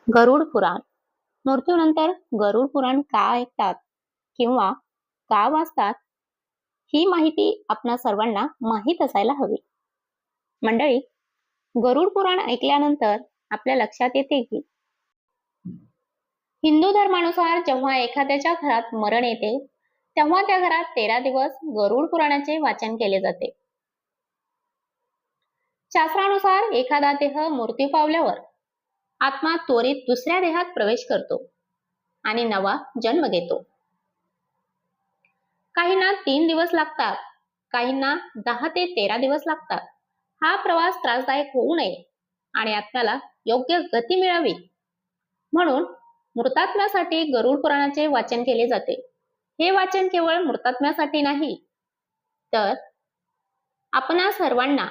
गरुड पुराण. मृत्यूनंतर गरुड पुराण का ऐकतात किंवा का वाचतात ही माहिती आपणा सर्वांना माहीत असायला हवी. मंडळी, गरुड पुराण ऐकल्यानंतर आपल्या लक्षात येते की हिंदू धर्मानुसार जेव्हा एखाद्याच्या घरात मरण येते तेव्हा त्या घरात 13 दिवस गरुड पुराणाचे वाचन केले जाते. शास्त्रानुसार एखादा देह मृत्यू पावल्यावर आत्मा त्वरित दुसऱ्या देहात प्रवेश करतो आणि नवा जन्म घेतो. काहींना 3 दिवस लागतात, काहींना 10 ते 13 दिवस लागतात. हा प्रवास त्रासदायक होऊ नये आणि आत्म्याला योग्य गती मिळावी म्हणून मृतात्म्यासाठी गरुड पुराणाचे वाचन केले जाते. हे वाचन केवळ मृतात्म्यासाठी नाही, तर आपणा सर्वांना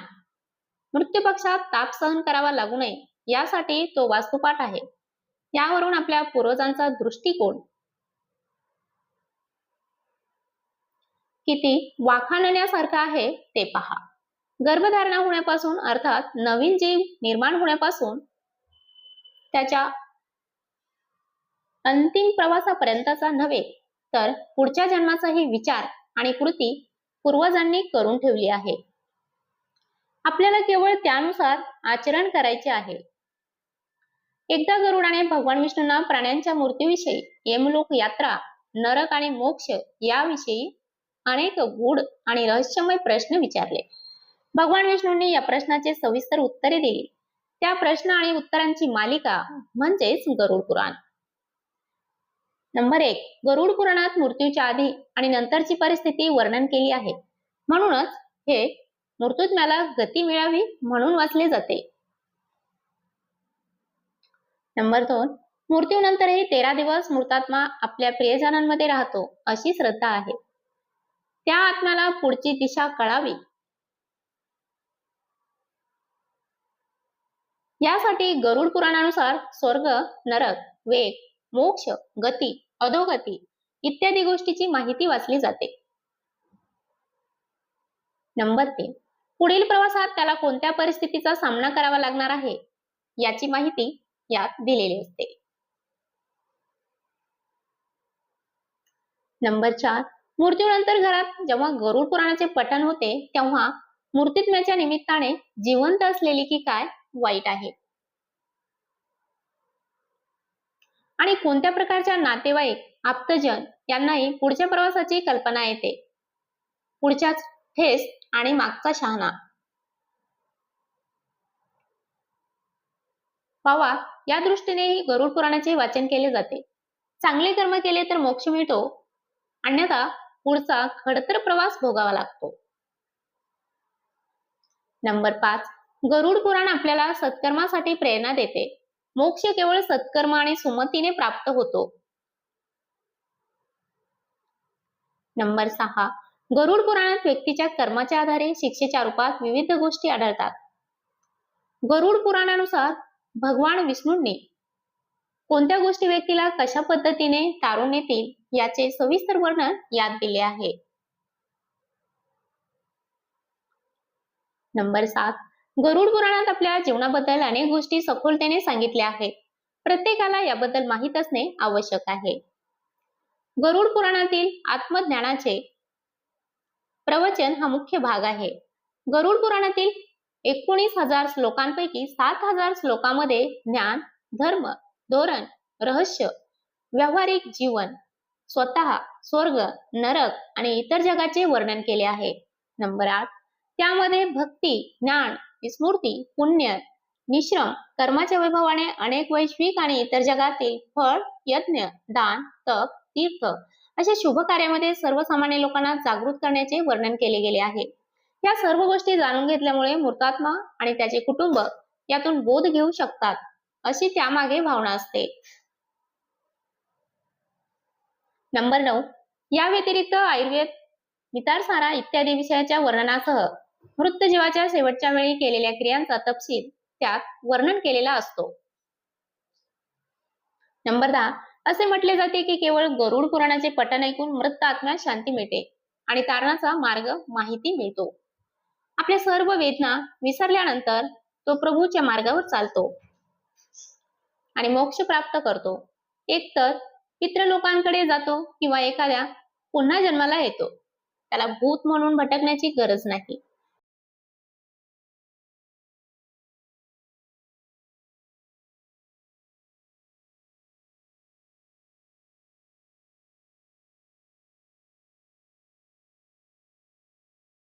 मृत्यूपक्षात ताप सहन करावा लागू नये यासाठी तो वास्तुपाठ आहे. यावरून आपल्या पूर्वजांचा दृष्टिकोन किती वाखाणण्यासारखा आहे ते पहा. गर्भधारणा होण्यापासून अर्थात नवीन जीव निर्माण होण्यापासून त्याच्या अंतिम प्रवासापर्यंतचा नव्हे तर पुढच्या जन्माचाही विचार आणि कृती पूर्वजांनी करून ठेवली आहे. आपल्याला केवळ त्यानुसार आचरण करायचे आहे. एकदा गरुडाने भगवान विष्णूंना प्राण्यांच्या मृत्यूविषयी, यमलोक यात्रा, नरक आणि मोक्ष याविषयी अनेक गूढ आणि रहस्यमय प्रश्न विचारले. भगवान विष्णूंनी या प्रश्नाचे सविस्तर उत्तरे दिली. त्या प्रश्न आणि उत्तरांची मालिका म्हणजेच गरुड पुराण. नंबर 1. गरुड पुराणात मृत्यूच्या आधी आणि नंतरची परिस्थिती वर्णन केली आहे. म्हणूनच हे मृत्यूत्म्याला गती मिळावी म्हणून वाचले जाते. नंबर 2. मृत्यूनंतरही 13 दिवस मृतात्मा आपल्या प्रियजनांमध्ये राहतो अशी श्रद्धा आहे. त्या आत्म्याला पुढची दिशा कळावी यासाठी गरुड पुराणानुसार स्वर्ग, नरक, वेग, मोक्ष, गती, अधोगती इत्यादी गोष्टीची माहिती वाचली जाते. नंबर 3. पुढील प्रवासात त्याला कोणत्या परिस्थितीचा सामना करावा लागणार आहे याची माहिती यात दिलेली असते. नंबर 4. मृत्यूनंतर घरात जेव्हा गरुड पुराणाचे पठण होते तेव्हा मृत्यूत्म्याच्या निमित्ताने जिवंत असलेली की काय वाईट आहे आणि कोणत्या प्रकारच्या नातेवाईक, आप्तजन यांनाही पुढच्या प्रवासाची कल्पना येते. पुढच्याच ठेस आणि मागचा शहाणा. पावा या दृष्टीनेही गरुड पुराणाचे वाचन केले जाते. चांगले कर्म केले तर मोक्ष मिळतो, अन्यथा पुढचा खडतर प्रवास भोगावा लागतो. नंबर 5. गरुड पुराण आपल्याला सत्कर्मासाठी प्रेरणा देते. मोक्ष केवळ सत्कर्म आणि सुमतीने प्राप्त होतो. नंबर 6. गरुड पुराणात व्यक्तीच्या कर्माच्या आधारे शिक्षेच्या रूपात विविध गोष्टी आढळतात. गरुड पुराणानुसार भगवान विष्णूंनी कोणत्या गोष्टी व्यक्तीला कशा पद्धतीने तारून येतील याचे सविस्तर वर्णन यात दिले आहे. नंबर 7. गरुड पुराणात आपल्या जीवनाबद्दल अनेक गोष्टी सखोलतेने सांगितल्या आहेत. प्रत्येकाला याबद्दल माहीत असणे आवश्यक आहे. गरुड पुराणातील आत्मज्ञानाचे प्रवचन हा मुख्य भाग आहे. गरुड पुराणातील 19,000 श्लोकांपैकी 7,000 श्लोकांमध्ये ज्ञान, धर्म, धोरण, रहस्य, व्यावहारिक जीवन, स्वतः, स्वर्ग, नरक आणि इतर जगाचे वर्णन केले आहे. नंबर 8. त्यामध्ये भक्ती, ज्ञान, विस्मृती, पुण्य, निश्रम, कर्माच्या वैभवाने अनेक वैश्विक आणि इतर जगातील फळ, यज्ञ, दान, तप, तीर्थ अशा शुभ कार्यामध्ये सर्वसामान्य लोकांना जागृत करण्याचे वर्णन केले गेले आहे. या सर्व गोष्टी जाणून घेतल्यामुळे मृतात्मा आणि त्याचे कुटुंब यातून बोध घेऊ शकतात अशी त्यामागे भावना असते. नंबर 9. या व्यतिरिक्त आयुर्वेद, विचारसारा इत्यादी विषयाच्या वर्णनासह मृत जीवाच्या शेवटच्या वेळी केलेल्या क्रियांचा तपशील त्यात वर्णन केलेला असतो. नंबर 10. असे म्हटले जाते की केवळ गरुड पुराणाचे पठण ऐकून मृत आत्म्यास शांती मिळते आणि तारणाचा मार्ग माहिती मिळतो. आपल्या सर्व वेदना विसरल्यानंतर तो प्रभूच्या मार्गावर चालतो. आणि मोक्ष प्राप्त करतो, एकतर पितृलोकांकडे जातो किंवा एखाद्या पुन्हा जन्माला येतो. त्याला भूत म्हणून भटकण्याची गरज नाही.